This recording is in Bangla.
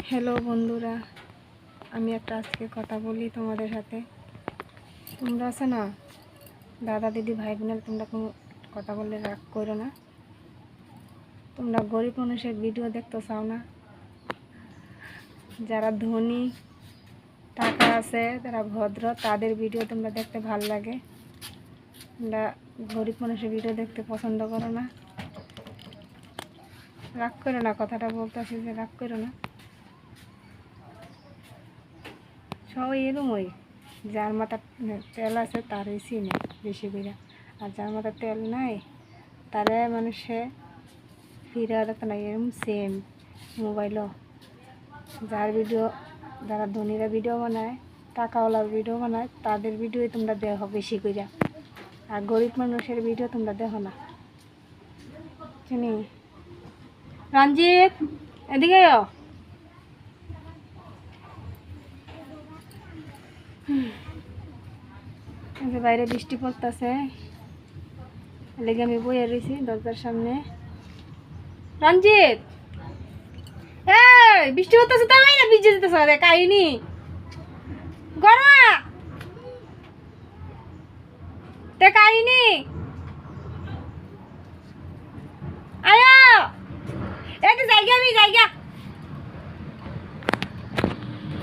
হ্যালো বন্ধুরা, আমি একটা আজকে কথা বলি তোমাদের সাথে। তোমরা আছে না, দাদা দিদি ভাই বোনের, তোমরা কোনো কথা বললে রাগ করো না। তোমরা গরিব মানুষের ভিডিও দেখতে চাও না? যারা ধনী টাকা আছে, যারা ভদ্র, তাদের ভিডিও তোমরা দেখতে ভাল লাগে। তোমরা গরিব মানুষের ভিডিও দেখতে পছন্দ করো না। রাগ করো না, কথাটা বলতেছি যে রাগ করো না। সবাই এরমই, যার মাথা তেল আছে তারই চিনে বেশি করে, আর যার মাথা তেল নাই তারা মানুষে ফিরে দেখতে নাই। এরকম সেম মোবাইলও যার ভিডিও, যারা ধনীরা ভিডিও বানায়, টাকাওয়ালার ভিডিও বানায়, তাদের ভিডিওই তোমরা দেখো বেশি করে, আর গরিব মানুষের ভিডিও তোমরা দেখো না। চিনি রঞ্জিত, এদিকে বাইরে বৃষ্টি পড়তেছে, লেগে আমি বইয়ে রয়েছি দরজার সামনে। রঞ্জিত, বৃষ্টি পড়তেছে, তাই না ভিজে যেতেছে রে কাহিনী গরমা তে কাহিনী।